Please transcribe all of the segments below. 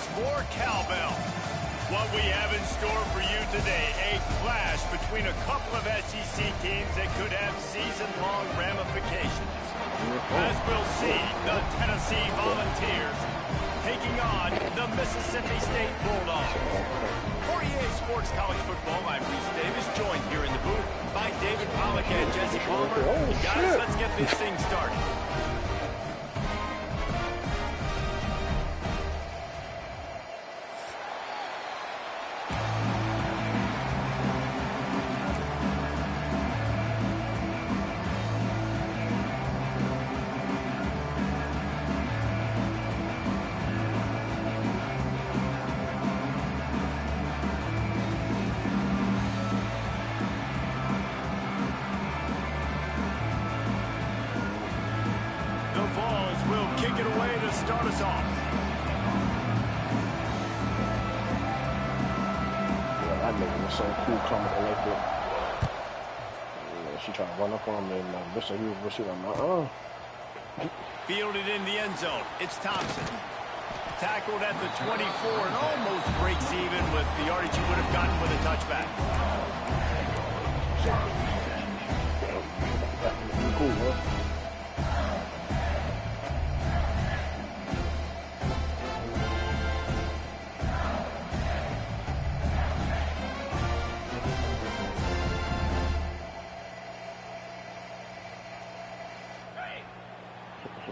It's more cowbell. What we have in store for you today, a clash between a couple of SEC teams that could have season-long ramifications. As we'll see, the Tennessee Volunteers taking on the Mississippi State Bulldogs. For EA Sports College Football, I'm Reese Davis, joined here in the booth by David Pollack and Jesse Palmer. Guys, let's get this thing started. Start us off. Yeah, that nigga was so cool coming to like that. She tried to run up on me and wish he was rushing on Fielded in the end zone. It's Thompson. Tackled at the 24 and almost breaks even with the yardage he would have gotten with a touchback. Cool, huh?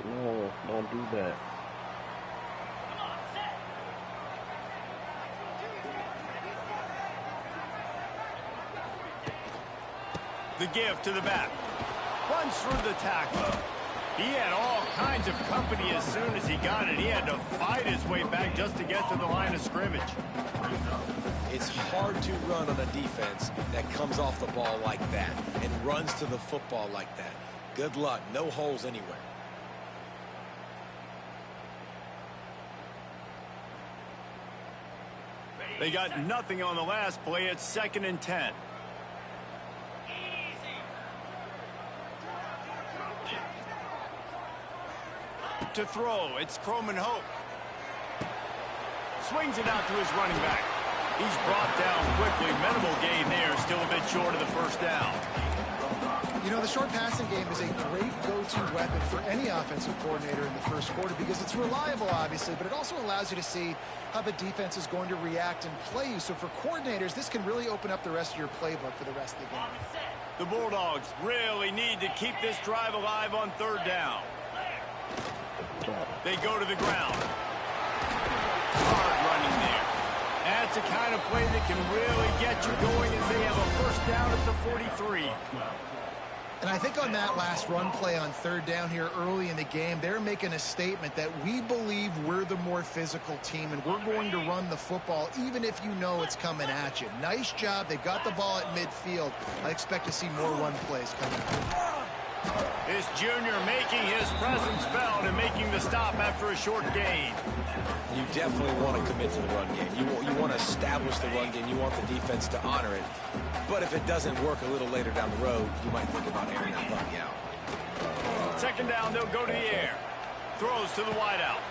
No, don't do that. The give to the back. Runs through the tackle. He had all kinds of company as soon as he got it. He had to fight his way back just to get to the line of scrimmage. It's hard to run on a defense that comes off the ball like that and runs to the football like that. Good luck. No holes anywhere. They got nothing on the last play. It's 2nd and 10. To throw, it's Croman Hope. Swings it out to his running back. He's brought down quickly. Minimal gain there, still a bit short of the first down. You know, the short passing game is a great go-to weapon for any offensive coordinator in the first quarter because it's reliable, obviously, but it also allows you to see how the defense is going to react and play you. So for coordinators, this can really open up the rest of your playbook for the rest of the game. The Bulldogs really need to keep this drive alive on 3rd down. They go to the ground. Hard running there. That's a kind of play that can really get you going as they have a first down at the 43. And I think on that last run play on 3rd down here early in the game, they're making a statement that we believe we're the more physical team and we're going to run the football even if you know it's coming at you. Nice job. They got the ball at midfield. I expect to see more run plays coming. This junior making his presence felt and making the stop after a short gain. You definitely want to commit to the run game. You want to establish the run game. You want the defense to honor it. But if it doesn't work a little later down the road, you might think about airing that puppy out. 2nd down, they'll go to the air. Throws to the wideout.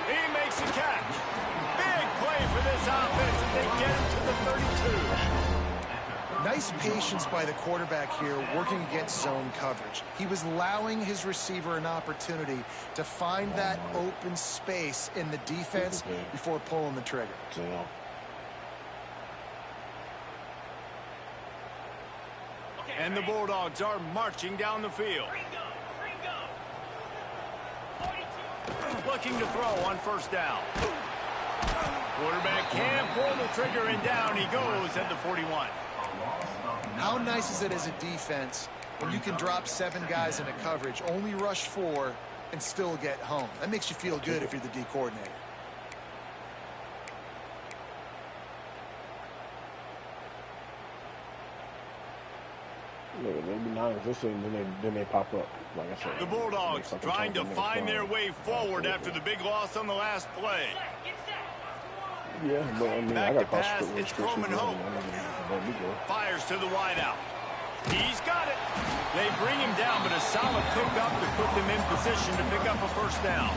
He makes a catch. Big play for this offense, and they get him to the 32. Nice patience by the quarterback here working against zone coverage. He was allowing his receiver an opportunity to find that open space in the defense before pulling the trigger. And the Bulldogs are marching down the field. Looking to throw on 1st down. Quarterback can't pull the trigger, and down he goes at the 41. How nice is it as a defense when you can drop 7 guys into coverage, only rush 4, and still get home? That makes you feel good if you're the D coordinator. Yeah, maybe non-existent, then they pop up. Like I said, the Bulldogs trying to find their way forward after the big loss on the last play. Yeah, but I mean, back I to got pass, it's Croman Hope. Fires to the wideout. He's got it. They bring him down, but a solid pickup to put them in position to pick up a first down.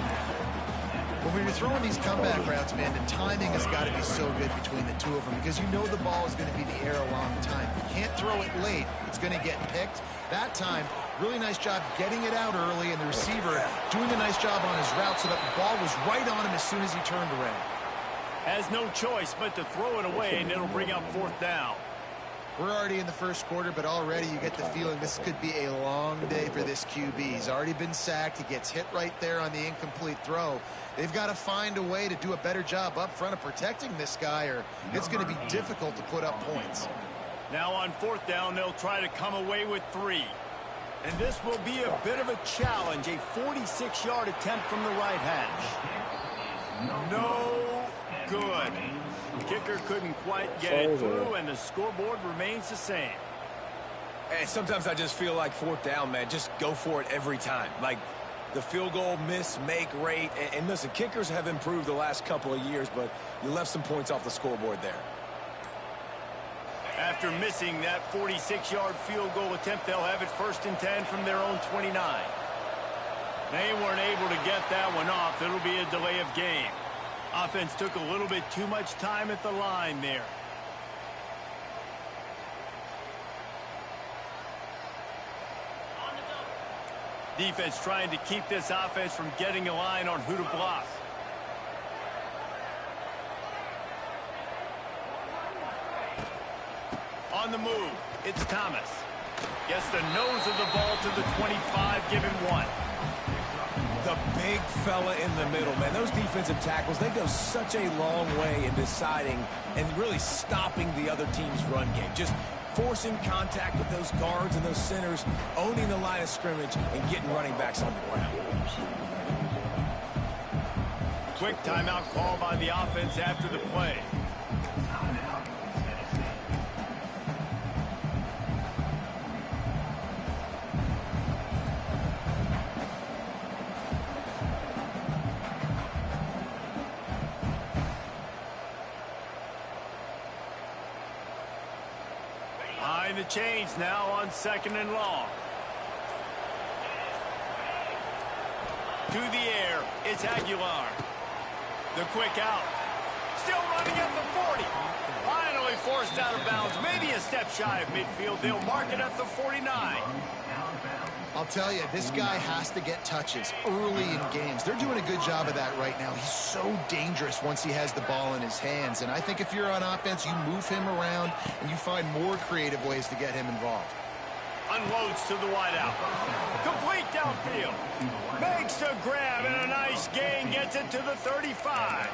Well, when you're throwing these comeback routes, man, the timing has got to be so good between the two of them because you know the ball is going to be in the air a long time. You can't throw it late. It's going to get picked. That time, really nice job getting it out early, and the receiver doing a nice job on his route so that the ball was right on him as soon as he turned around. Has no choice but to throw it away, and it'll bring up 4th down. We're already in the first quarter, but already you get the feeling this could be a long day for this QB. He's already been sacked. He gets hit right there on the incomplete throw. They've got to find a way to do a better job up front of protecting this guy, or it's going to be difficult to put up points. Now on 4th down, they'll try to come away with 3. And this will be a bit of a challenge, a 46-yard attempt from the right hash. No good. The kicker couldn't quite get it through, and the scoreboard remains the same. And sometimes I just feel like 4th down, man, just go for it every time. Like the field goal miss, make rate. And listen, kickers have improved the last couple of years, but you left some points off the scoreboard there. After missing that 46-yard field goal attempt, they'll have it 1st and 10 from their own 29. They weren't able to get that one off. It'll be a delay of game. Offense took a little bit too much time at the line there. Defense trying to keep this offense from getting a line on who to block. On the move, it's Thomas. Gets the nose of the ball to the 25, give him 1. The big fella in the middle, man. Those defensive tackles, they go such a long way in deciding and really stopping the other team's run game. Just forcing contact with those guards and those centers, owning the line of scrimmage, and getting running backs on the ground. Quick timeout call by the offense after the play. Behind the chains now on 2nd and long. To the air, it's Aguilar. The quick out. Still running at the 40. Finally forced out of bounds. Maybe a step shy of midfield. They'll mark it at the 49. I'll tell you, this guy has to get touches early in games. They're doing a good job of that right now. He's so dangerous once he has the ball in his hands. And I think if you're on offense, you move him around and you find more creative ways to get him involved. Unloads to the wideout. Complete downfield. Makes the grab and a nice gain. Gets it to the 35.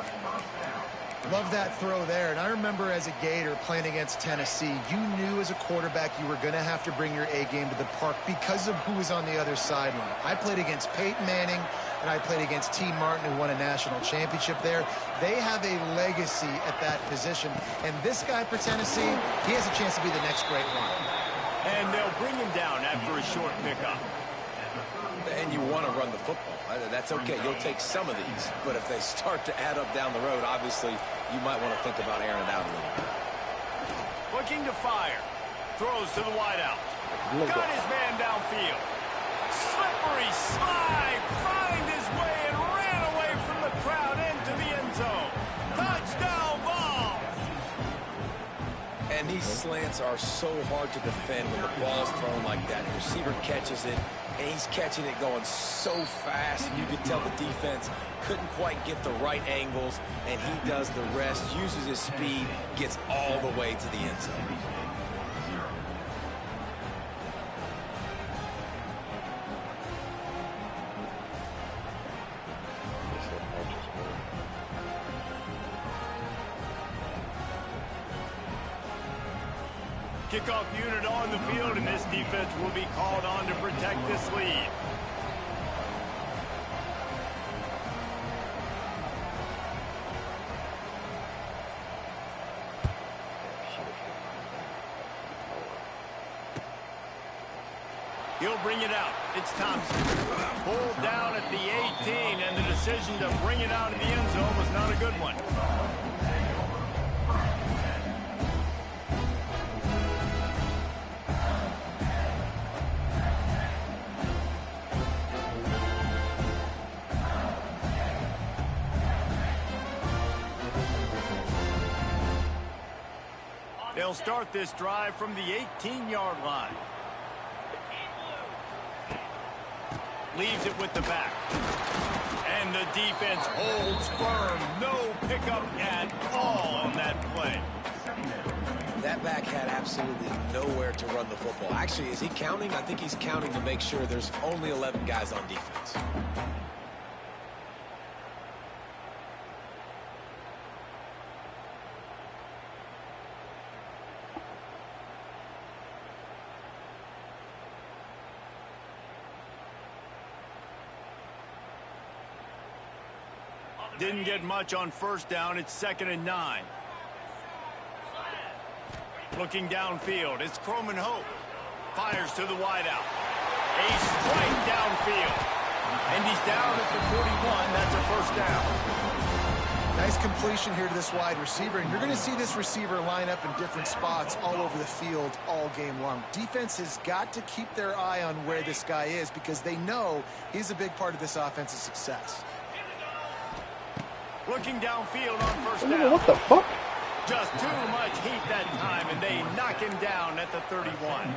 Love that throw there. And I remember as a Gator playing against Tennessee, you knew as a quarterback you were going to have to bring your A game to the park because of who was on the other sideline. I played against Peyton Manning, and I played against T. Martin, who won a national championship there. They have a legacy at that position. And this guy for Tennessee, he has a chance to be the next great one. And they'll bring him down after a short pickup. And you want to run the football. That's okay. You'll take some of these. But if they start to add up down the road, obviously, you might want to think about airing it out a little bit. Looking to fire. Throws to the wideout. Got his man downfield. Slippery slide. Find his way and ran away from the crowd into the end zone. Touchdown ball. And these slants are so hard to defend when the ball's thrown like that. The receiver catches it, and he's catching it going so fast, and you can tell the defense couldn't quite get the right angles, and he does the rest, uses his speed, gets all the way to the end zone. Kickoff unit on the field, and this defense will be called on to protect this lead. He'll bring it out. It's Thompson. Pulled down at the 18, and the decision to bring it out in the end zone was not a good one. They'll start this drive from the 18-yard line. Leaves it with the back. And the defense holds firm. No pickup at all on that play. That back had absolutely nowhere to run the football. Actually, is he counting? I think he's counting to make sure there's only 11 guys on defense. Didn't get much on first down. It's 2nd and 9. Looking downfield, it's Croman Hope. Fires to the wideout. A strike downfield. And he's down at the 41. That's a first down. Nice completion here to this wide receiver. And you're going to see this receiver line up in different spots all over the field all game long. Defense has got to keep their eye on where this guy is because they know he's a big part of this offense's success. Looking downfield on first down. What the fuck? Just too much heat that time, and they knock him down at the 31.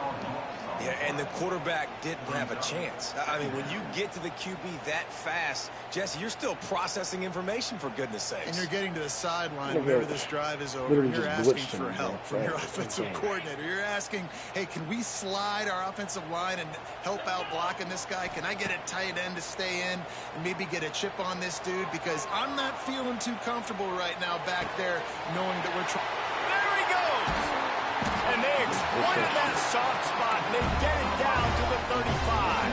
Yeah, and the quarterback didn't have a chance. I mean, when you get to the QB that fast, Jesse, you're still processing information, for goodness sakes. And you're getting to the sideline whenever this drive is over. You're asking for help from your offensive coordinator. You're asking, hey, can we slide our offensive line and help out blocking this guy? Can I get a tight end to stay in and maybe get a chip on this dude? Because I'm not feeling too comfortable right now back there knowing that we're trying. There he goes! And they exploited that soft spot, and they get it down to the 35.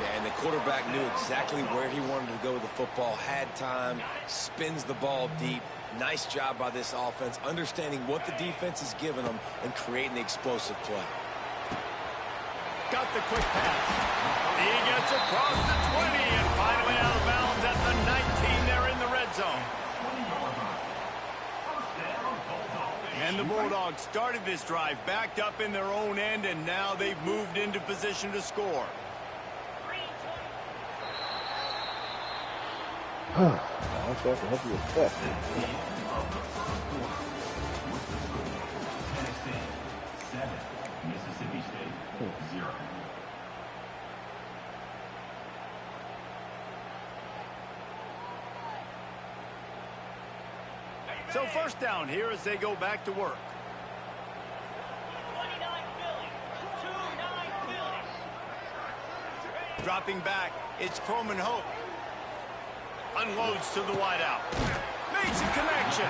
Yeah, and the quarterback knew exactly where he wanted to go with the football, had time, spins the ball deep. Nice job by this offense, understanding what the defense is giving them and creating the explosive play. Got the quick pass. He gets across the 20 and finally out of bounds at the 19. They're in the red zone. And the Bulldogs started this drive backed up in their own end, and now they've moved into position to score. That's what help you with that. Mississippi State 0. So first down here as they go back to work. Dropping back, it's Croman Hope. Unloads to the wideout. Makes a connection.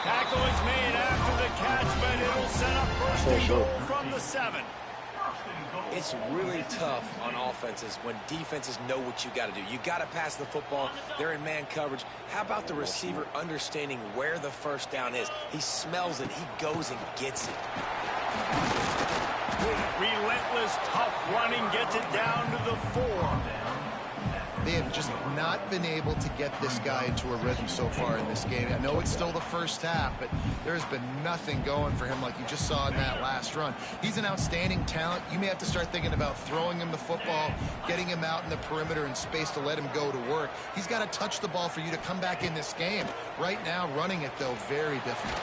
Tackle is made after the catch, but it'll set up first and goal from the 7. It's really tough on offenses when defenses know what you got to do. You got to pass the football. They're in man coverage. How about the receiver understanding where the first down is? He smells it. He goes and gets it. Relentless, tough running gets it down to the 4. They have just not been able to get this guy into a rhythm so far in this game. I know it's still the first half, but there's been nothing going for him like you just saw in that last run. He's an outstanding talent. You may have to start thinking about throwing him the football, getting him out in the perimeter and space to let him go to work. He's got to touch the ball for you to come back in this game. Right now, running it, though, very difficult.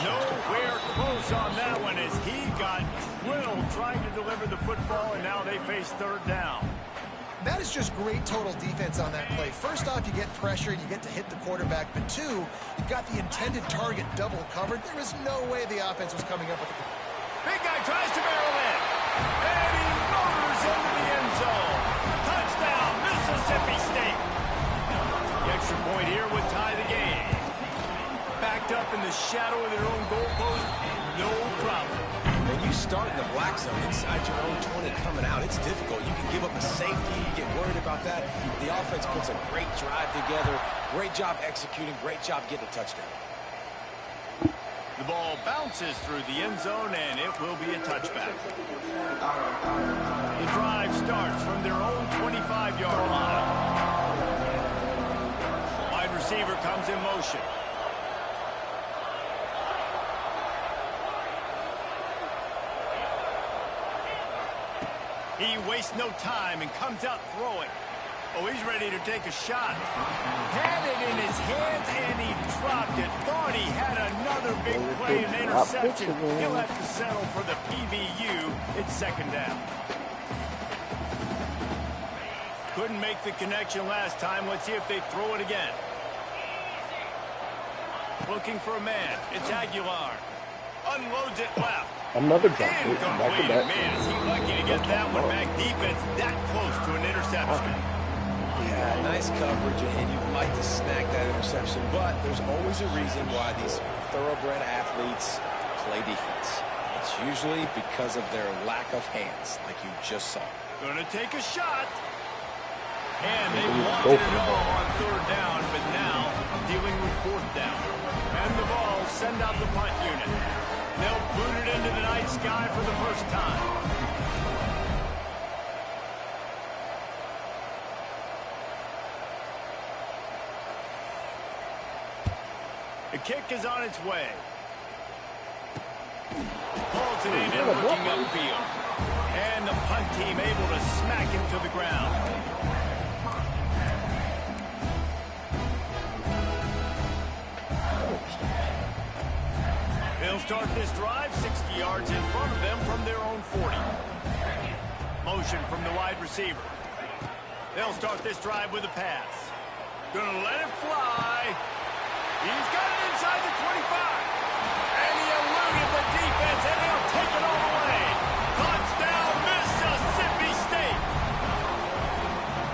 Nowhere close on that one as he got drilled trying to deliver the football, and now they face third down. That is just great total defense on that play. First off, you get pressure and you get to hit the quarterback. But two, you've got the intended target double covered. There was no way the offense was coming up with the... Big guy tries to barrel in. And he motors into the end zone. Touchdown, Mississippi State. The extra point here would tie the game. Backed up in the shadow of their own goalpost, no problem. When you start in the black zone inside your own 20 coming out, it's difficult. You can give up a safety. You get worried about that. The offense puts a great drive together. Great job executing. Great job getting a touchdown. The ball bounces through the end zone, and it will be a touchback. The drive starts from their own 25-yard line. Wide receiver comes in motion. He wastes no time and comes out throwing. Oh, he's ready to take a shot. Had it in his hands, and he dropped it. Thought he had another big play and interception. He'll have to settle for the PBU. It's second down. Couldn't make the connection last time. Let's see if they throw it again. Looking for a man. It's Aguilar. Unloads it left. Another drop. Incomplete. Man, is he lucky to get that one back. Defense that close to an interception. Yeah, nice coverage, and you'd like to snag that interception, but there's always a reason why these thoroughbred athletes play defense. It's usually because of their lack of hands, like you just saw. Gonna take a shot. And they wanted it all on third down, but now dealing with fourth down. And the ball send out the punt unit. They'll boot it into the night sky for the first time. The kick is on its way. Pulls it in and looking upfield. And the punt team able to smack him to the ground. They'll start this drive 60 yards in front of them from their own 40. Motion from the wide receiver. They'll start this drive with a pass. Gonna let it fly. He's got it inside the 25. And he eluded the defense, and he'll take it all the way. Touchdown, Mississippi State.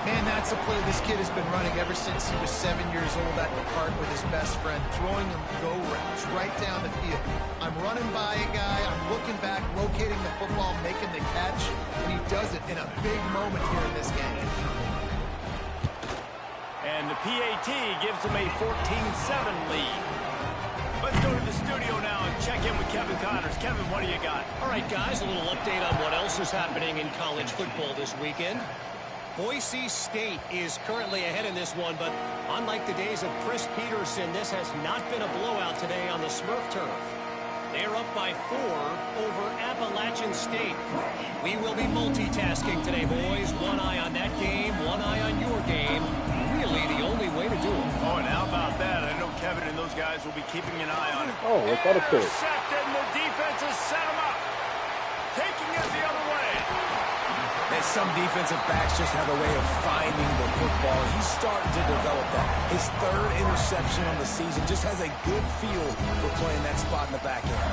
Man, that's a play this kid has been running ever since he was 7 years old at the park with his best friend, throwing him go routes right down the field. I'm running by a guy, I'm looking back, locating the football, making the catch, and he does it in a big moment here in this game. And the PAT gives them a 14-7 lead. Let's go to the studio now and check in with Kevin Connors. Kevin, what do you got? All right, guys, a little update on what else is happening in college football this weekend. Boise State is currently ahead in this one, but unlike the days of Chris Peterson, this has not been a blowout today on the Smurf turf. They're up by 4 over Appalachian State. We will be multitasking today, boys. One eye on that game, one eye on your game. Really the only way to do it. Oh, and how about that? I know Kevin and those guys will be keeping an eye on it. Oh, it's got a pick. Intercepted, and the defense has set him up. Taking it the other way. And some defensive backs just have a way of finding the football. He's starting to develop that. His third interception on the season just has a good feel for playing that spot in the back end.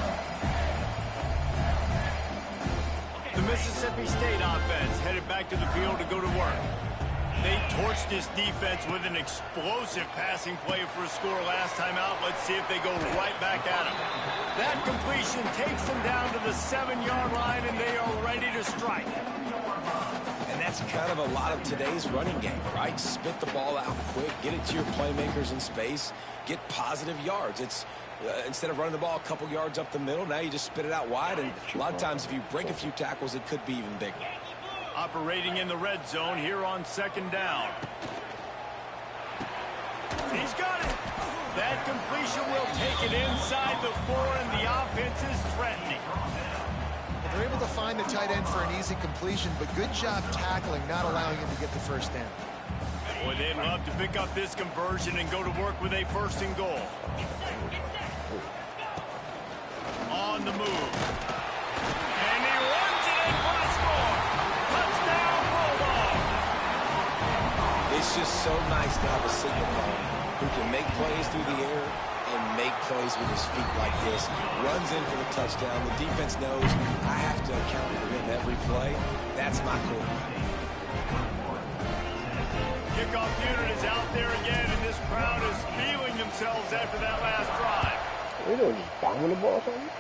The Mississippi State offense headed back to the field to go to work. They torched this defense with an explosive passing play for a score last time out. Let's see if they go right back at him. That completion takes them down to the 7-yard line, and they are ready to strike. And that's kind of a lot of today's running game, right? Spit the ball out quick, get it to your playmakers in space, get positive yards. It's instead of running the ball a couple yards up the middle, now you just spit it out wide, and a lot of times if you break a few tackles, it could be even bigger. Operating in the red zone here on second down. He's got it. That completion will take it inside the 4, and the offense is threatening. They're able to find the tight end for an easy completion, but good job tackling, not allowing him to get the first down. Boy, they'd love to pick up this conversion and go to work with a 1st and goal. On the move. And he runs it in for the score. Touchdown, Bulldog. It's just so nice to have a signal caller who can make plays through the air and make plays with his feet like this. Runs in for the touchdown. The defense knows I have to account for him every play. That's my quarterback. Kickoff unit is out there again, and this crowd is feeling themselves after that last drive. They don't just bombing the ball or something?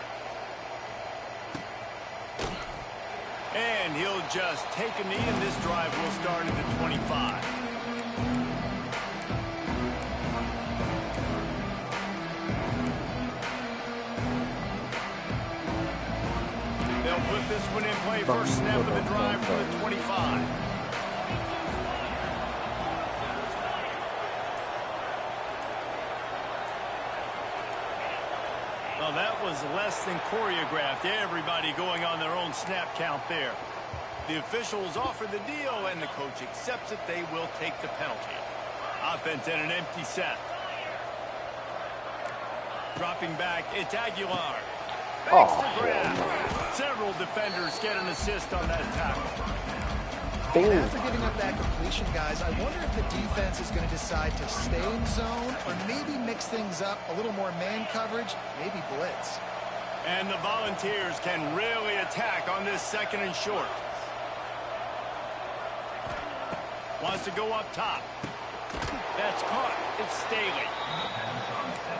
And he'll just take a knee, and this drive will start at the 25. They'll put this one in play. First snap of the drive for the 25. Well, that was less than choreographed. Everybody going on their own snap count there. The officials offer the deal, and the coach accepts it. They will take the penalty. Offense at an empty set. Dropping back, it's Aguilar. Oh, Makes the grab. Several defenders get an assist on that tackle. And after giving up that completion, guys, I wonder if the defense is going to decide to stay in zone or maybe mix things up, a little more man coverage, maybe blitz. And the Volunteers can really attack on this 2nd and short. Wants to go up top. That's caught. It's Staley.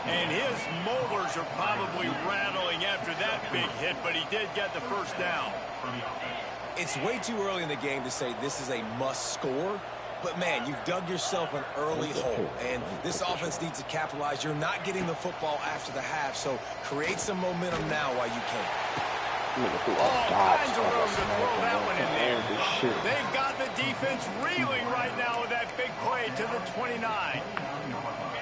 And his molars are probably rattling after that big hit, but he did get the first down. It's way too early in the game to say this is a must score. But, man, you've dug yourself an early hole, and this offense needs to capitalize. You're not getting the football after the half, so create some momentum now while you can. All kinds of room to throw that one in there. They've got the defense reeling right now with that big play to the 29.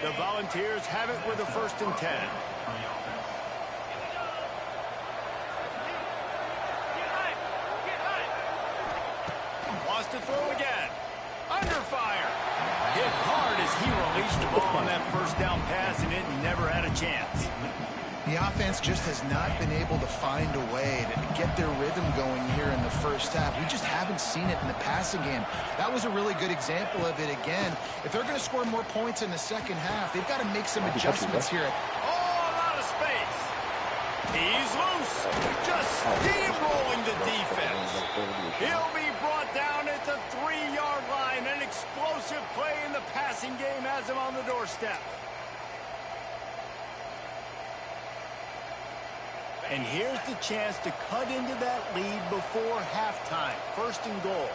The Volunteers have it with a 1st and 10. Wants to throw again. Under fire. Hit hard as he released the ball on that 1st down pass, and it never had a chance. The offense just has not been able to find a way to get their rhythm going here in the 1st half. We just haven't seen it in the passing game. That was a really good example of it again. If they're going to score more points in the 2nd half, they've got to make some adjustments here. Oh, a lot of space. He's loose. Just steamrolling the defense. He'll be brought down at the 3-yard line. An explosive play in the passing game has him on the doorstep. And here's the chance to cut into that lead before halftime. 1st and goal.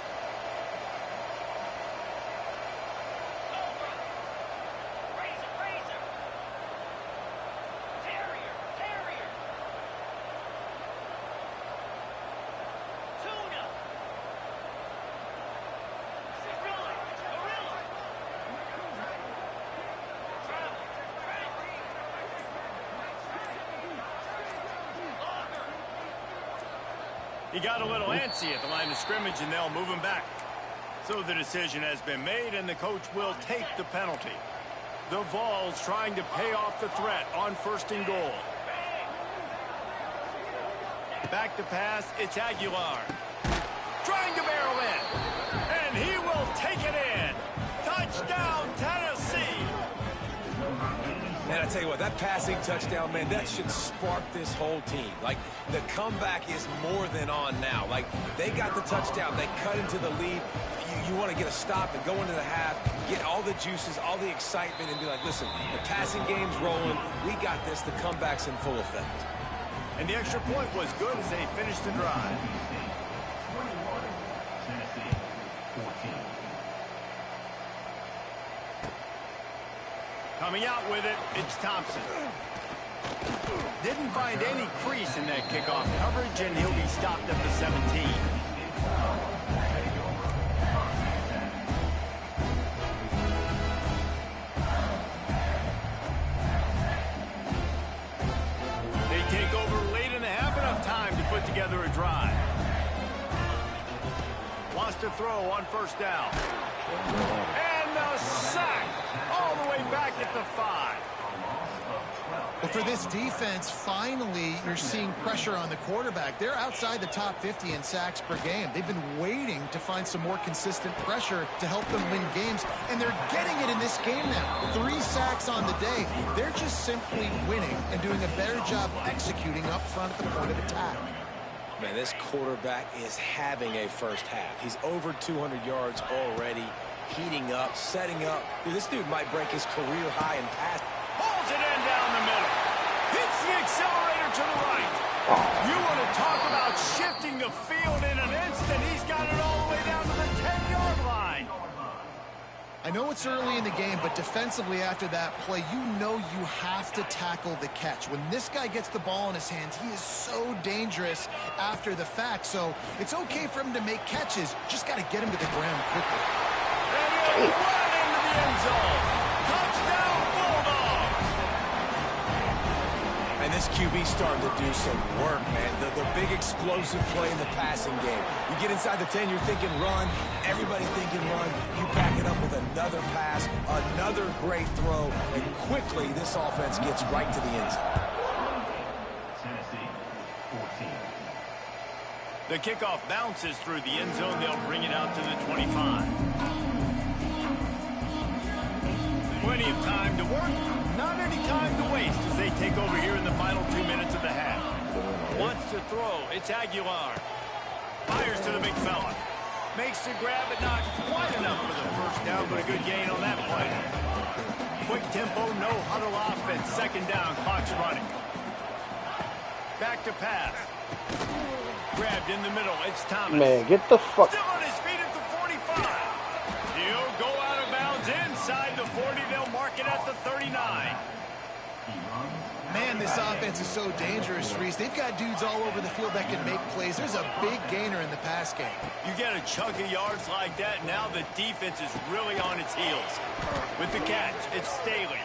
He got a little antsy at the line of scrimmage, and they'll move him back. So the decision has been made, and the coach will take the penalty. The Vols trying to pay off the threat on 1st and goal. Back to pass, it's Aguilar. Trying to barrel in, and he will take it in. Touchdown, Tennessee. Man, I tell you what, that passing touchdown, man, that should spark this whole team. Like, the comeback is more than on now. Like, they got the touchdown. They cut into the lead. You want to get a stop and go into the half, get all the juices, all the excitement, and be like, listen, the passing game's rolling. We got this. The comeback's in full effect. And the extra point was good as they finished the drive. Coming out with it, it's Thompson. Didn't find any crease in that kickoff coverage, and he'll be stopped at the 17. They take over late in the half, enough time to put together a drive. Wants to throw on 1st down. And the sack all the way back at the 5. Well, for this defense, finally, you're seeing pressure on the quarterback. They're outside the top 50 in sacks per game. They've been waiting to find some more consistent pressure to help them win games, and they're getting it in this game now. 3 sacks on the day. They're just simply winning and doing a better job executing up front at the point of attack. Man, this quarterback is having a 1st half. He's over 200 yards already, heating up, setting up. Dude, this dude might break his career high in pass. Pulls it in down the middle. Hits the accelerator to the right. You want to talk about shifting the field in an instant. He's got it all the way down to the 10-yard line. I know it's early in the game, but defensively after that play, you know you have to tackle the catch. When this guy gets the ball in his hands, he is so dangerous after the fact. So it's okay for him to make catches. Just got to get him to the ground quickly. And he'll run into the end zone. Touchdown, Bulldogs. And this QB's starting to do some work, man. The big explosive play in the passing game. You get inside the 10, you're thinking run. Everybody thinking run. You back it up with another pass, another great throw, and quickly this offense gets right to the end zone. The kickoff bounces through the end zone. They'll bring it out to the 25. Plenty of time to work, not any time to waste as they take over here in the final 2 minutes of the half. Wants to throw. It's Aguilar. Fires to the big fella. Makes the grab, but not quite enough for the first down, but a good gain on that play. Quick tempo, no huddle offense. Second down, clock's running. Back to pass. Grabbed in the middle. It's Thomas. Man, get the fuck. Still on his feet at the 45. He'll go out of bounds inside the 40. They'll mark it at the 39. Man, this offense is so dangerous, Reese. They've got dudes all over the field that can make plays. There's a big gainer in the pass game. You get a chunk of yards like that, now the defense is really on its heels. With the catch, it's Staley.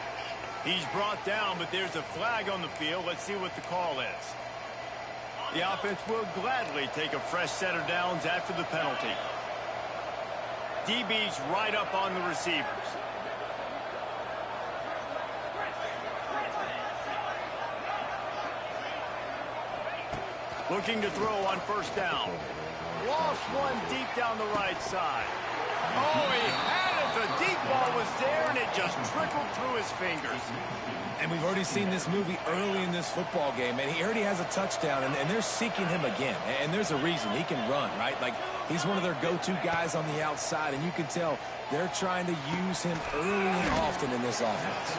He's brought down, but there's a flag on the field. Let's see what the call is. The offense will gladly take a fresh set of downs after the penalty. DB's right up on the receivers. Looking to throw on first down. Lost one deep down the right side. Oh, he had it. The deep ball was there, and it just trickled through his fingers. And we've already seen this movie early in this football game, and he already has a touchdown, and they're seeking him again. And there's a reason. He can run, right? Like, he's one of their go-to guys on the outside, and you can tell they're trying to use him early and often in this offense.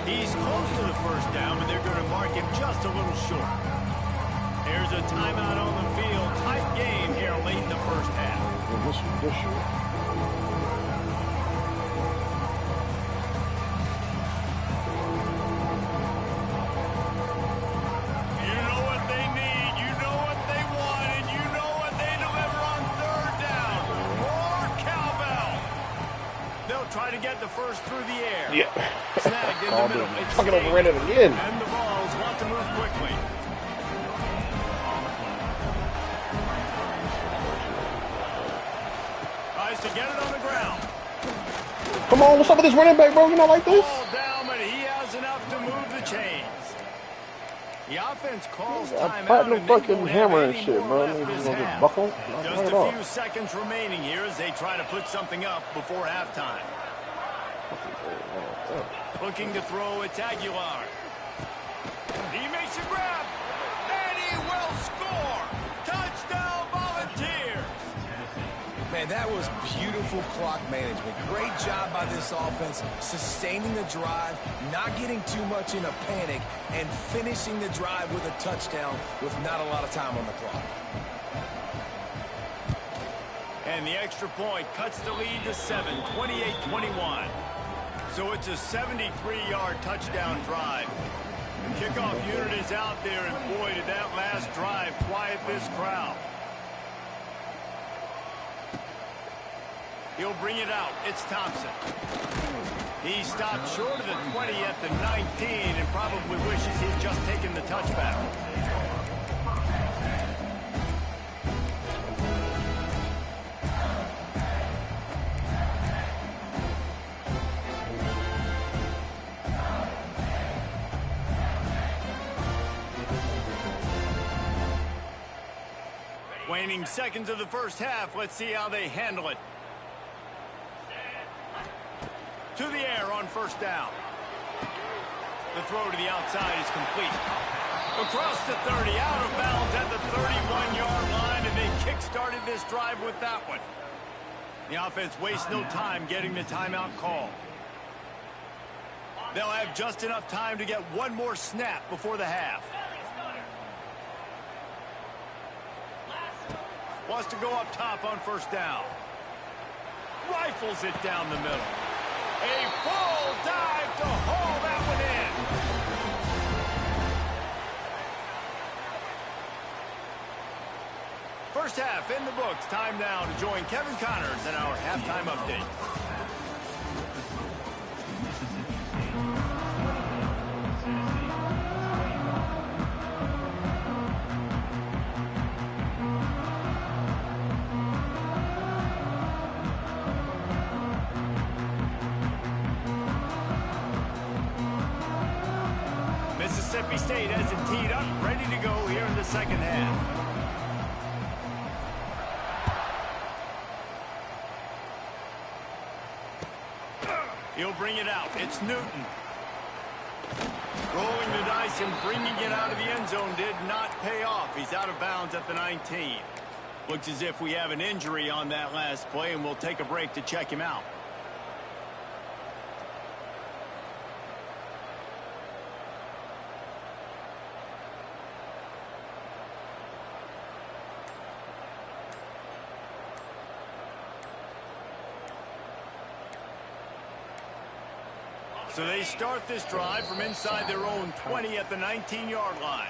He's close to the first down, but they're going to mark him just a little short. There's a timeout on the field. Tight game here late in the first half. This shit. You know what they need, you know what they want, and you know what they deliver on third down. More cowbell. They'll try to get the first through the air. Yeah. Snagged in the middle. It's fucking overran it again. And the Vols want to move quickly. Tries to get it on the ground. Come on, what's up with this running back, bro? You not like this? Ball down, but he has enough to move the chains. The offense calls I'm timeout. fighting the fucking hammer and shit, bro. Niggas gonna just buckle. Just a few seconds remaining here as they try to put something up before halftime. Looking to throw, it's Aguilar. He makes a grab, and he will score. Touchdown, Volunteers. Man, that was beautiful clock management. Great job by this offense, sustaining the drive, not getting too much in a panic, and finishing the drive with a touchdown with not a lot of time on the clock. And the extra point cuts the lead to 7, 28-21. So it's a 73-yard touchdown drive. The kickoff unit is out there, and boy, did that last drive quiet this crowd. He'll bring it out. It's Thompson. He stopped short of the 20 at the 19 and probably wishes he'd just taken the touchback. Waning seconds of the first half. Let's see how they handle it. To the air on first down. The throw to the outside is complete. Across the 30, out of bounds at the 31-yard line, and they kick-started this drive with that one. The offense wastes no time getting the timeout call. They'll have just enough time to get one more snap before the half. Wants to go up top on first down. Rifles it down the middle. A full dive to haul that one in. First half in the books. Time now to join Kevin Connors in our halftime update. Mississippi State has it teed up, ready to go here in the second half. He'll bring it out. It's Newton. Rolling the dice and bringing it out of the end zone did not pay off. He's out of bounds at the 19. Looks as if we have an injury on that last play, and we'll take a break to check him out. So they start this drive from inside their own 20 at the 19-yard line.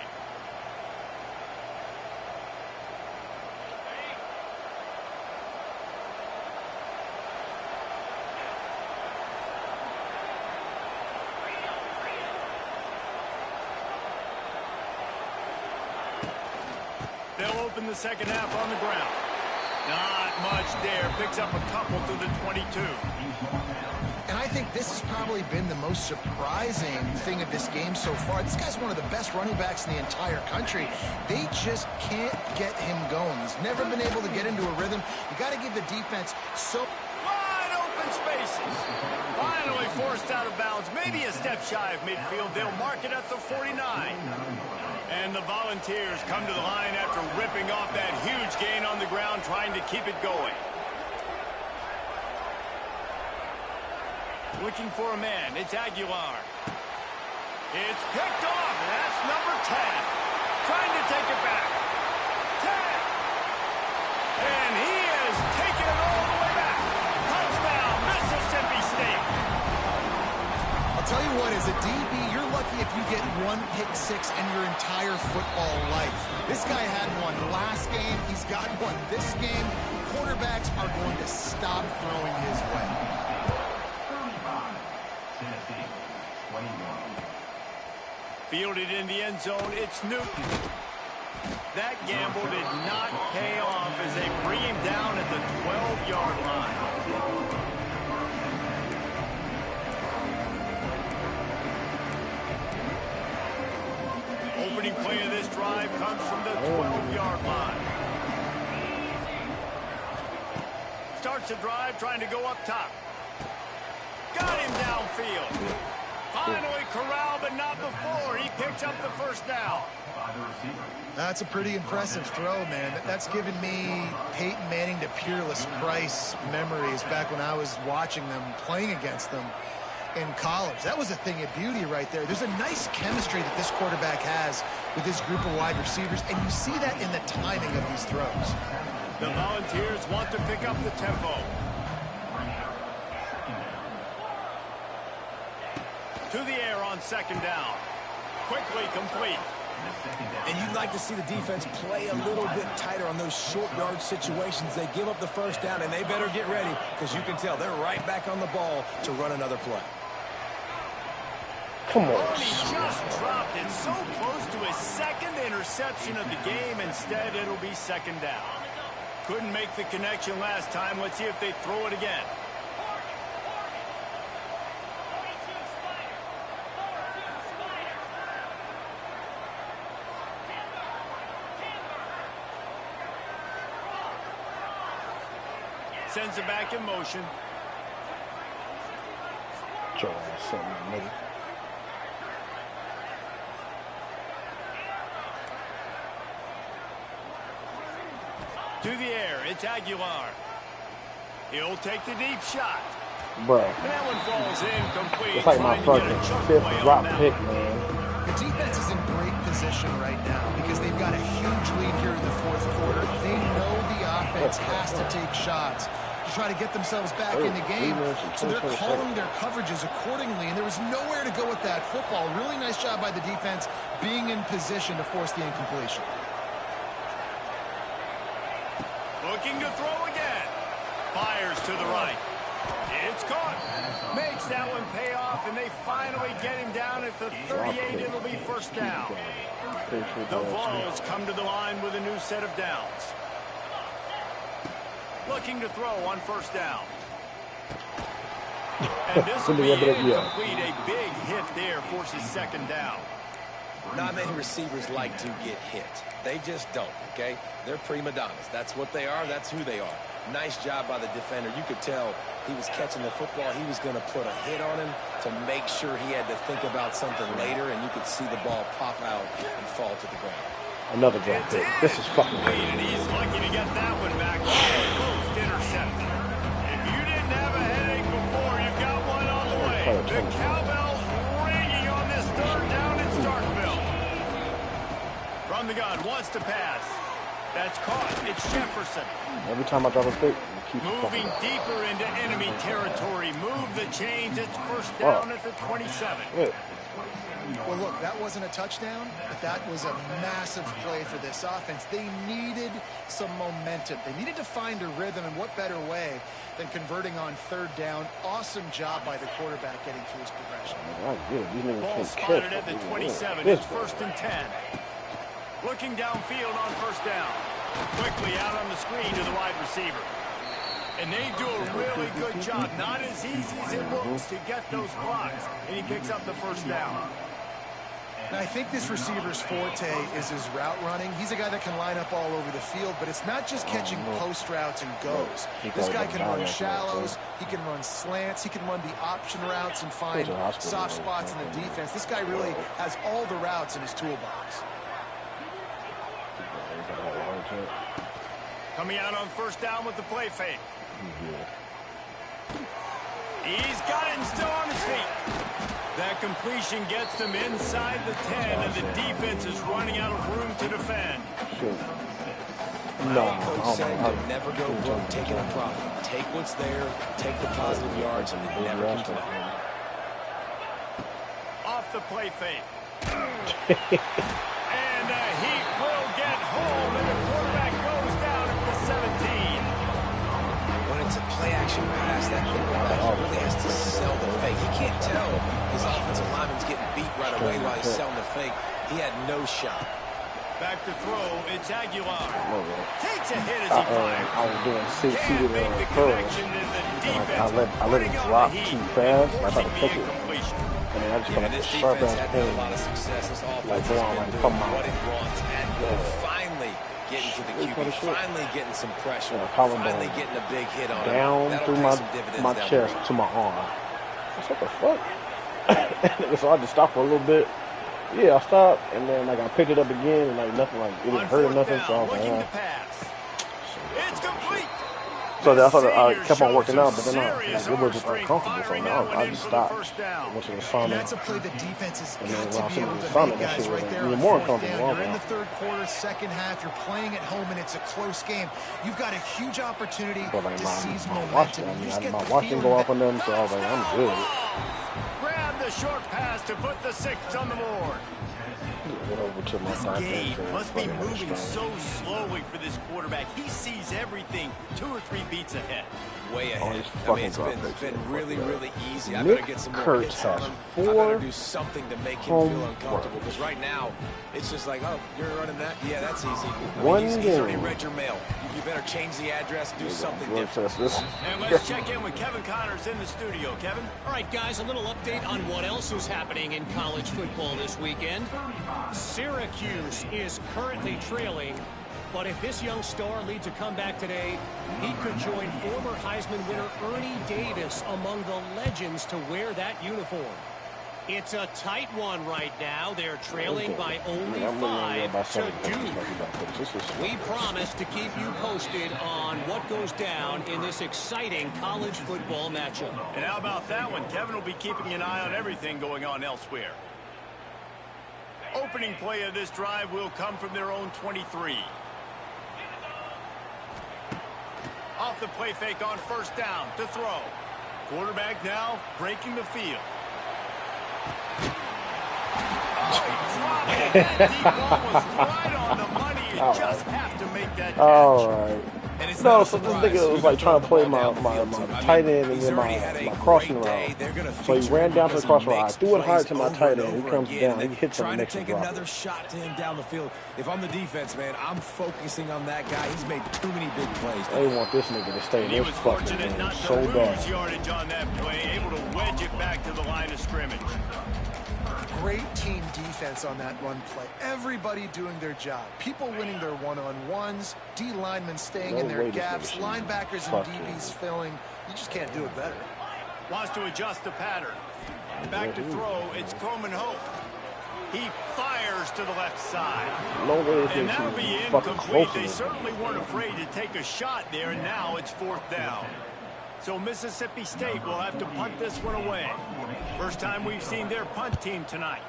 They'll open the second half on the ground. Not much there. Picks up a couple to the 22. And I think this has probably been the most surprising thing of this game so far. This guy's one of the best running backs in the entire country. They just can't get him going. He's never been able to get into a rhythm. You got to give the defense so wide open spaces. Finally forced out of bounds. Maybe a step shy of midfield. They'll mark it at the 49. And the Volunteers come to the line after ripping off that huge gain on the ground, trying to keep it going. Looking for a man. It's Aguilar. It's picked off. That's number 10. Trying to take it back. 10. And he has taken it all the way back. Touchdown, Mississippi State. I'll tell you what, as a DB, you're lucky if you get one pick six in your entire football life. This guy had one last game. He's got one this game. Quarterbacks are going to stop throwing his way. Fielded in the end zone, it's Newton. That gamble did not pay off as they bring him down at the 12-yard line. Opening play of this drive comes from the 12-yard line. Starts the drive trying to go up top. Got him downfield. Finally corralled, but not before. He picks up the first down. That's a pretty impressive throw, man. That's given me Peyton Manning to Peerless Price memories back when I was watching them, playing against them in college. That was a thing of beauty right there. There's a nice chemistry that this quarterback has with this group of wide receivers, and you see that in the timing of these throws. The Volunteers want to pick up the tempo. To the air on second down. Quickly complete. And you'd like to see the defense play a little bit tighter on those short yard situations. They give up the first down, and they better get ready because you can tell they're right back on the ball to run another play. Come on. Oh, he just dropped it so close to his second interception of the game. Instead, it'll be second down. Couldn't make the connection last time. Let's see if they throw it again. Sends it back in motion. Joe, something, nigga. To the air, it's Aguilar. He'll take the deep shot. Bro. And that one falls incomplete. It's like my fucking fifth drop pick, man. The defense is in great position right now because they've got a huge lead here in the fourth quarter. They know the offense has to take shots to try to get themselves back in the game. So they're calling their coverages accordingly, and there was nowhere to go with that football. Really nice job by the defense being in position to force the incompletion. Looking to throw again. Fires to the right. It's caught. Makes that one pay off, and they finally get him down at the 38. It'll be first down. The Vols come to the line with a new set of downs. Looking to throw on first down. And this will be incomplete. A big hit there forces second down. Not many receivers like to get hit. They just don't, okay? They're prima donnas. That's what they are. That's who they are. Nice job by the defender. You could tell he was catching the football. He was going to put a hit on him to make sure he had to think about something later, and you could see the ball pop out and fall to the ground. Another drop pick. This is fucking crazy. And he's lucky to get that one back. Almost intercepted. If you didn't have a headache before, you've got one on the way. The cowbell's ringing on this third down in Starkville. From the gun, wants to pass. That's caught. It's Jefferson. Every time I drop a pick, keep moving deeper into enemy territory. Move the chains. It's first down at the 27. Good. Well, look, that wasn't a touchdown, but that was a massive play for this offense. They needed some momentum. They needed to find a rhythm, and what better way than converting on third down. Awesome job by the quarterback getting through his progression. Ball spotted at the 27. It's first and 10. Looking downfield on first down. Quickly out on the screen to the wide receiver. And they do a really good job. Not as easy as it looks to get those blocks. And he picks up the first down. And I think this receiver's forte is his route running. He's a guy that can line up all over the field, but it's not just catching post routes and goes. This guy can run shallows, he can run slants, he can run the option routes and find soft spots in the defense. This guy really has all the routes in his toolbox. Coming out on first down with the play fake. He's got it and still on his feet. That completion gets them inside the 10, and the defense is running out of room to defend. No, Coach said never go broke taking a profit. Take what's there, take the positive yards, and never complain. Off the play fake. And he will get home, and the quarterback goes down at the 17. When it's a play-action pass, that quarterback really has to sell the fake. He can't tell his offensive lineman's getting beat right away while he's selling the fake. He had no shot. Back to throw, it's Aguilar. Takes a hit as he fires. I was doing CC with the curls. I let it drop too fast. I tried to catch it. And then I just got a sharp ass pain. Like, go on, like, come on. Finally getting to the QB, finally getting some pressure, finally getting a big hit on him. Down through my chest to my arm. I said, what the fuck? So I just stopped for a little bit. Yeah, I stopped, and then like I picked it up again, and like nothing, like it didn't hurt or nothing. So I was like, it's complete. So that's how I kept on working out, but then it wasn't uncomfortable. So now I just stopped. Went to the sauna. And that's a play the defense has got to be able to make, guys, right there. Even more uncomfortable. You're in the third quarter, second half. You're playing at home, and it's a close game. You've got a huge opportunity to seize momentum. My watch didn't go off on them, so I was like, I'm good. Grab the short pass to put the 6 on the board. This game must be moving so slowly for this quarterback. He sees everything 2 or 3 beats ahead. Way ahead. I mean, it's been really, really easy. I better get some more hits on him. I better do something to make him feel uncomfortable. Because right now, it's just like, oh, you're running that? Yeah, that's easy. I mean, he's already read your mail. You better change the address, do something different. And let's check in with Kevin Connors in the studio. Kevin? All right, guys, a little update on what else is happening in college football this weekend. Syracuse is currently trailing, but if this young star leads a comeback today, he could join former Heisman winner Ernie Davis among the legends to wear that uniform. It's a tight one right now. They're trailing by only 5 to Duke. We promise to keep you posted on what goes down in this exciting college football matchup. And how about that one? Kevin will be keeping an eye on everything going on elsewhere. Opening play of this drive will come from their own 23. Off the play fake on first down to throw. Quarterback now breaking the field. Oh, he dropped it. That deep ball was right on the money. You just have to make that catch. All right. No, so this nigga was like trying to play my tight end and then my crossing route. So he ran down to the crossing route. I threw it hard to my tight end. He comes down. He hits him and makes him drop. Another shot to him down the field. If I'm the defense, man, I'm focusing on that guy. He's made too many big plays. They want this nigga to stay in this fucking game so bad. Yardage on that play, able to wedge it back to the line of scrimmage. great team defense on that run play. Everybody doing their job. People winning their one-on-ones, D linemen staying in their gaps, linebackers and DBs filling. You just can't do it better. Wants to adjust the pattern. Back to throw. It's Coleman Hope. He fires to the left side. And that'll be incomplete. They certainly weren't afraid to take a shot there, and now it's 4th down. So Mississippi State will have to punt this one away. First time we've seen their punt team tonight.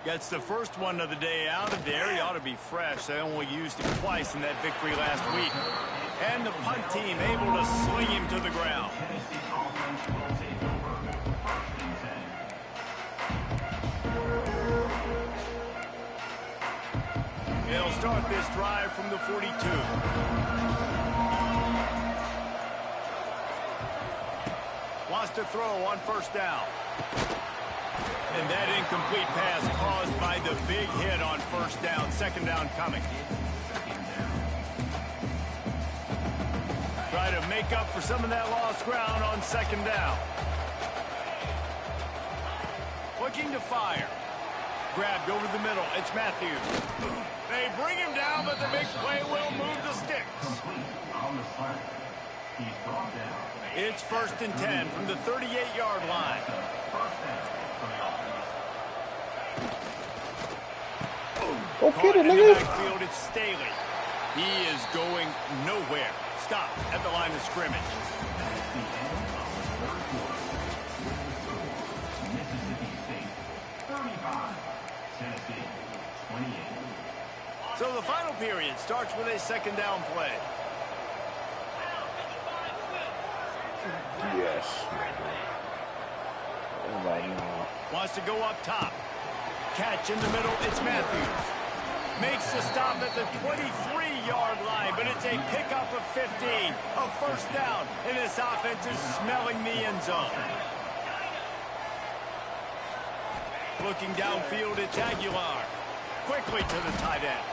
Gets the first one of the day out of there. He ought to be fresh. They only used him twice in that victory last week. And the punt team able to sling him to the ground. They'll start this drive from the 42. Wants to throw on 1st down. And that incomplete pass caused by the big hit on 1st down. 2nd down coming. Try to make up for some of that lost ground on 2nd down. Looking to fire. Grabbed over the middle. It's Matthews. They bring him down, but the big play will move the sticks. It's 1st and 10 from the 38-yard line. Okay, in the backfield, it's Staley. He is going nowhere. Stop at the line of scrimmage. So the final period starts with a 2nd down play. Yes. Wants to go up top. Catch in the middle. It's Matthews. Makes the stop at the 23-yard line, but it's a pickup of 15. A 1st down, and this offense is smelling the end zone. Looking downfield, it's Aguilar. Quickly to the tight end.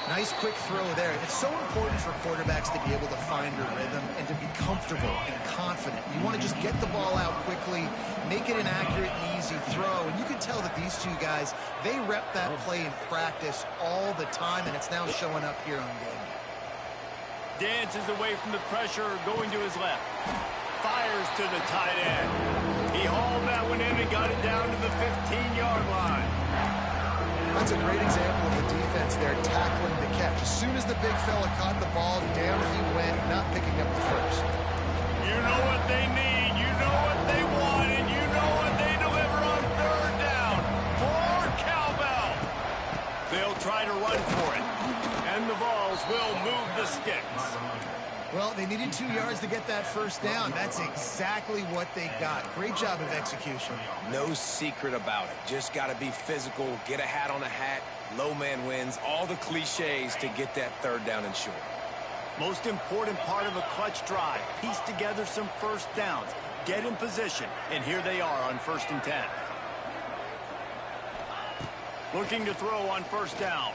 Nice quick throw there. It's so important for quarterbacks to be able to find a rhythm and to be comfortable and confident. You want to just get the ball out quickly, make it an accurate and easy throw. And you can tell that these two guys, they rep that play in practice all the time, and it's now showing up here on game. Dances away from the pressure, going to his left. Fires to the tight end. He hauled that one in and got it down to the 15-yard line. That's a great example of the defense there, tackling the catch. As soon as the big fella caught the ball, down he went, not picking up the first. You know what they need, you know what they want, and you know what they deliver on 3rd down. More cowbell. They'll try to run for it, and the balls will move the sticks. Well, they needed 2 yards to get that 1st down. That's exactly what they got. Great job of execution. No secret about it. Just got to be physical, get a hat on a hat, low man wins, all the cliches to get that 3rd down and short. Most important part of a clutch drive, piece together some 1st downs, get in position, and here they are on 1st and 10. Looking to throw on 1st down.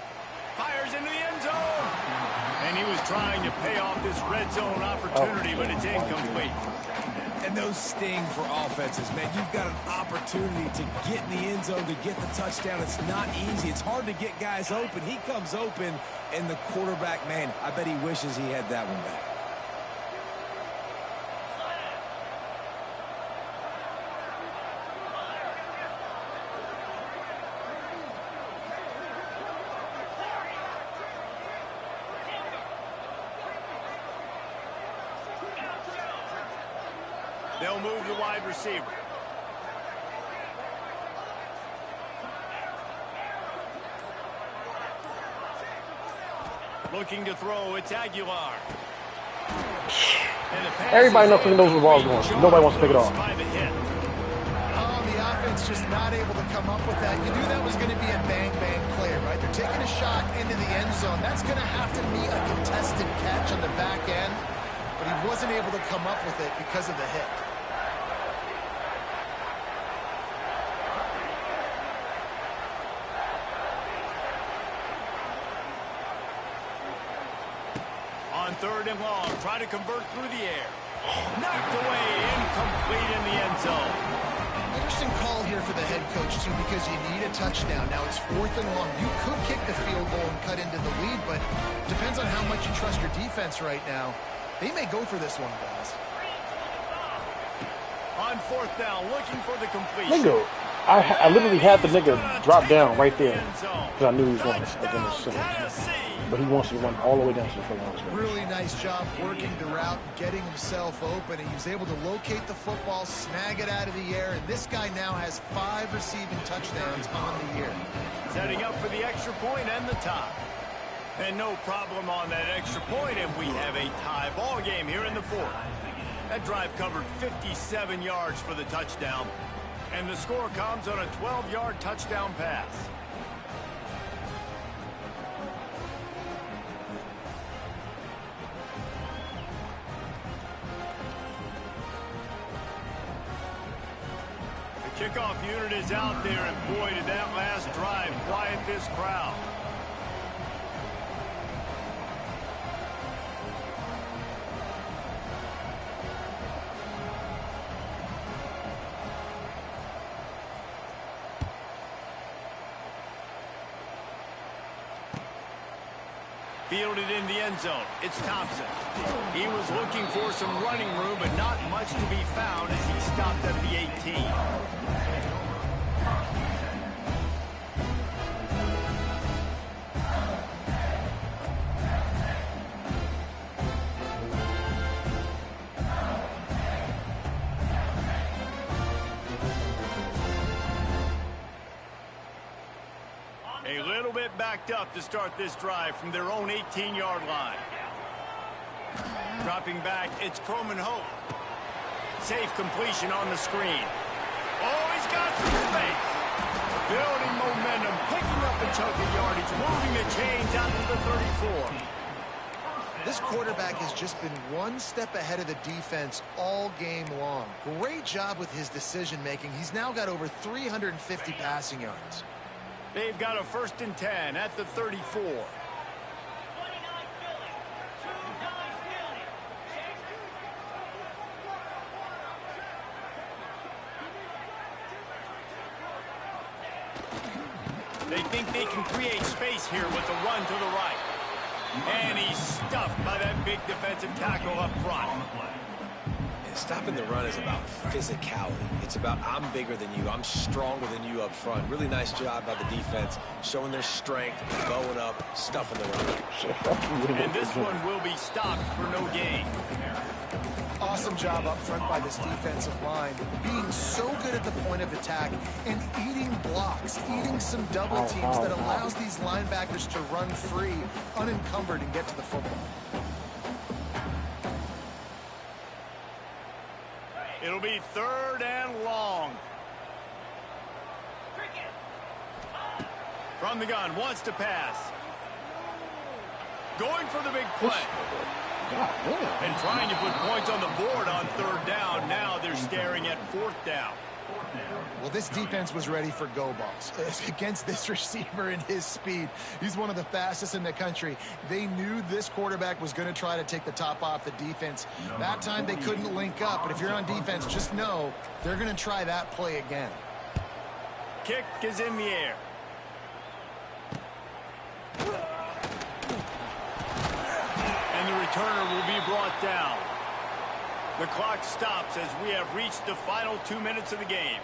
Fires into the end zone. And he was trying to pay off this red zone opportunity, but it's incomplete. And those sting for offenses, man. You've got an opportunity to get in the end zone, to get the touchdown. It's not easy. It's hard to get guys open. He comes open, and the quarterback, man, I bet he wishes he had that one back. They'll move the wide receiver. Looking to throw, it's Aguilar. Everybody knows where the ball's going. Nobody wants to pick it off. Oh, the offense just not able to come up with that. You knew that was going to be a bang-bang play, right? They're taking a shot into the end zone. That's going to have to be a contested catch on the back end, but he wasn't able to come up with it because of the hit. On 3rd and long, try to convert through the air. Knocked away, incomplete in the end zone. interesting call here for the head coach, too, because you need a touchdown. Now it's 4th and long. You could kick the field goal and cut into the lead, but depends on how much you trust your defense right now. They may go for this one, guys. On 4th down, looking for the completion. Nigga, I literally had the nigga drop down right there because I knew he was going to but he wants to run all the way down to the front. Really nice job working the route, getting himself open, and he was able to locate the football, snag it out of the air, and this guy now has 5 receiving touchdowns on the year. Setting up for the extra point and the tie. And no problem on that extra point, and we have a tie ball game here in the 4th. That drive covered 57 yards for the touchdown, and the score comes on a 12-yard touchdown pass. The kickoff unit is out there, and boy, did that last drive quiet this crowd. Fielded in the end zone. It's Thompson. He was looking for some running room, but not much to be found as he stopped at the 18. A little bit backed up to start this drive from their own 18-yard line. Dropping back, it's Croman Hope. Safe completion on the screen. Oh, he's got some space. Building momentum, picking up a chunk of yardage, moving the chains out to the 34. This quarterback has just been one step ahead of the defense all game long. Great job with his decision-making. He's now got over 350 passing yards. They've got a 1st and 10 at the 34. They think they can create space here with a run to the right. And he's stuffed by that big defensive tackle up front. Stopping the run is about physicality. It's about I'm bigger than you. I'm stronger than you up front. Really nice job by the defense, showing their strength, going up, stuffing the run. And this one will be stopped for no gain. Awesome job up front by this defensive line, being so good at the point of attack and eating blocks, eating some double teams that allows these linebackers to run free, unencumbered, and get to the football. It'll be 3rd and long. From the gun, wants to pass. Going for the big play. And trying to put points on the board on 3rd down. Now they're staring at 4th down. Well, this defense was ready for go balls against this receiver and his speed. He's one of the fastest in the country. They knew this quarterback was going to try to take the top off the defense. That time they couldn't link up, but if you're on defense, just know they're going to try that play again. Kick is in the air. And the returner will be brought down. The clock stops as we have reached the final 2 minutes of the game.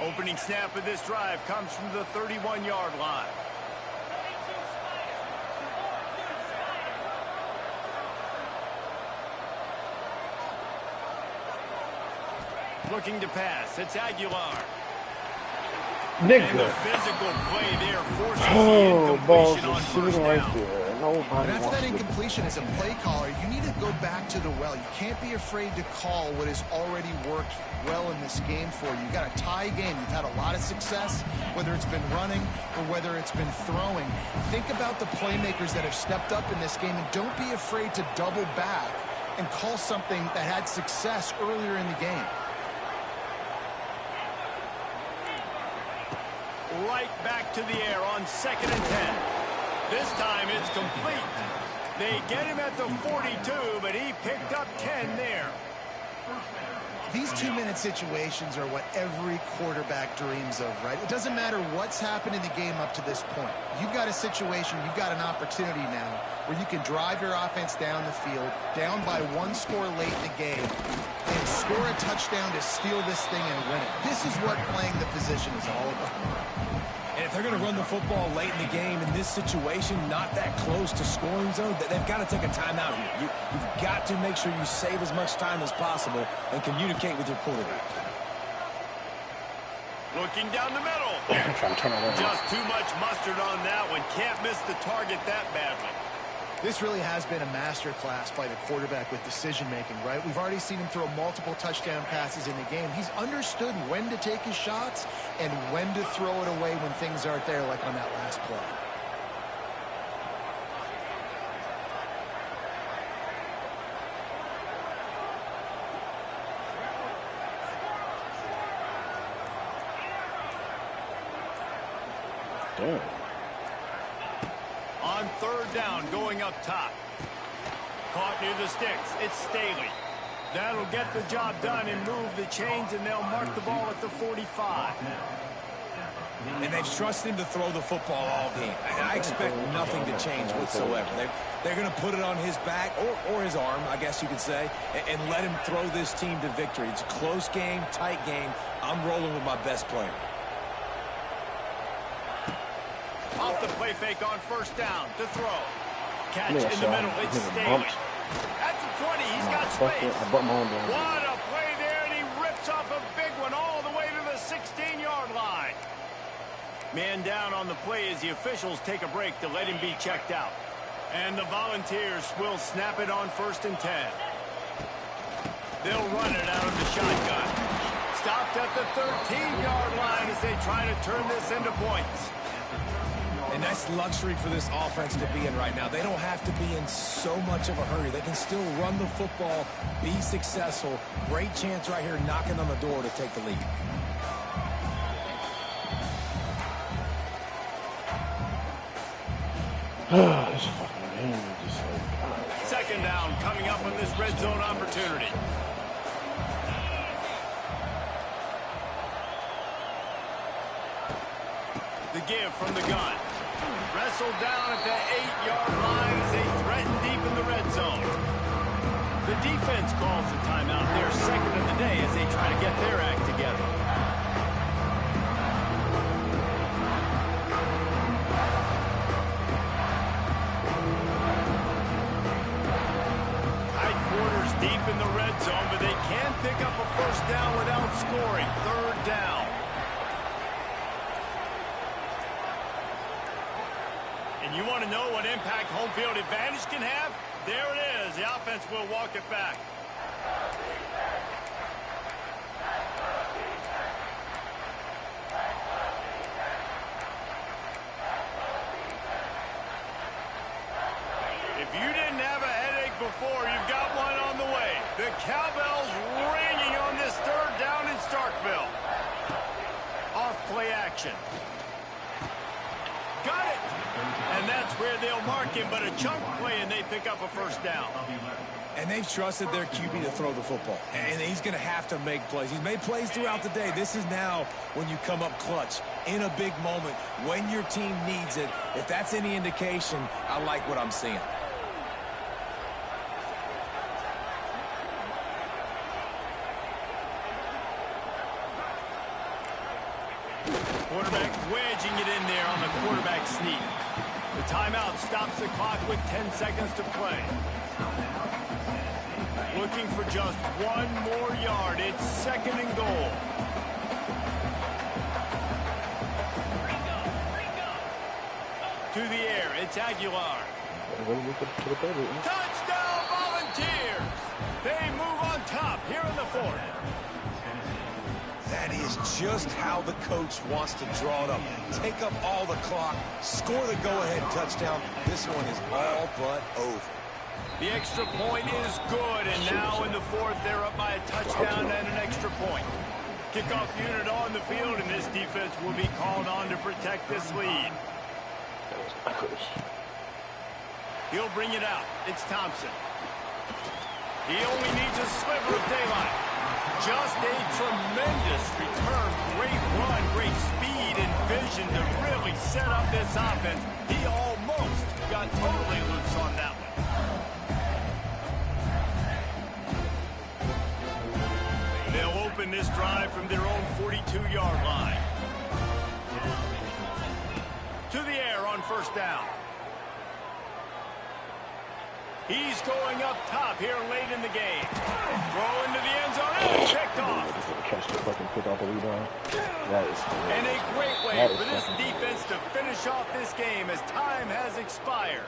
Opening snap of this drive comes from the 31-yard line. Looking to pass. It's Aguilar. Nigga. And the physical play there forces the incompletion on 1st down. And after that incompletion as a play caller, you need to go back to the well. You can't be afraid to call what has already worked well in this game for you. You've got a tie game. You've had a lot of success, whether it's been running or whether it's been throwing. Think about the playmakers that have stepped up in this game, and don't be afraid to double back and call something that had success earlier in the game. right back to the air on 2nd and 10. This time it's complete. They get him at the 42, but he picked up 10 there. These 2-minute situations are what every quarterback dreams of, right? It doesn't matter what's happened in the game up to this point. You've got a situation, you've got an opportunity now where you can drive your offense down the field, down by 1 score late in the game, and score a touchdown to steal this thing and win it. This is what playing the position is all about. And if they're going to run the football late in the game in this situation, not that close to scoring zone, they've got to take a timeout here. You've got to make sure you save as much time as possible and communicate with your quarterback. Looking down the middle. I'm trying to turn around. Just too much mustard on that one. Can't miss the target that badly. This really has been a masterclass by the quarterback with decision-making, right? We've already seen him throw multiple touchdown passes in the game. He's understood when to take his shots and when to throw it away when things aren't there, like on that last play. Damn. On 3rd down, going up top. Caught near the sticks. It's Staley. That'll get the job done and move the chains, and they'll mark the ball at the 45. And they've trusted him to throw the football all game. And I expect nothing to change whatsoever. They're going to put it on his back, or his arm, I guess you could say, and let him throw this team to victory. It's a close game, tight game. I'm rolling with my best player. Off the play fake on 1st down to throw. Catch in the middle. It's Staley. At the 20, he's got space. What a play there, and he rips off a big one all the way to the 16-yard line. Man down on the play as the officials take a break to let him be checked out. And the Volunteers will snap it on 1st and 10. They'll run it out of the shotgun. Stopped at the 13-yard line as they try to turn this into points. And that's luxury for this offense to be in right now. They don't have to be in so much of a hurry. They can still run the football, be successful. Great chance right here knocking on the door to take the lead. This fucking game is just like, 2nd down coming up on this red zone opportunity. The give from the gun. Wrestled down at the 8-yard line as they threaten deep in the red zone. The defense calls the timeout. Their 2nd of the day as they try to get their act together. Tight quarters deep in the red zone, but they can't pick up a 1st down without scoring. 3rd down. And you want to know what impact home field advantage can have? There it is. The offense will walk it back. If you didn't have a headache before, you've got one on the way. The cowbell's ringing on this 3rd down in Starkville. Off play action. Got it! And that's where they'll mark him, but a chunk play, and they pick up a 1st down. And they've trusted their QB to throw the football. And he's going to have to make plays. He's made plays throughout the day. This is now when you come up clutch in a big moment when your team needs it. If that's any indication, I like what I'm seeing. Quarterback wedging it in there on the quarterback sneak. The timeout stops the clock with 10 seconds to play. Looking for just 1 more yard. It's 2nd and goal. To the air, it's Aguilar. Touchdown, Volunteers! They move on top here in the 4th. That is just how the coach wants to draw it up. Take up all the clock, score the go-ahead touchdown. This one is all but over. The extra point is good, and now in the 4th, they're up by a touchdown and an extra point. Kickoff unit on the field, and this defense will be called on to protect this lead. He'll bring it out. It's Thompson. He only needs a sliver of daylight. Just a tremendous return. Great run, great speed and vision to really set up this offense. He almost got totally loose on that one. They'll open this drive from their own 42-yard line. To the air on first down. He's going up top here late in the game. Throw into the end zone and it's picked off. Catch the fucking pick off the rebound. That is hilarious. And a great way for this defense to finish off this game as time has expired.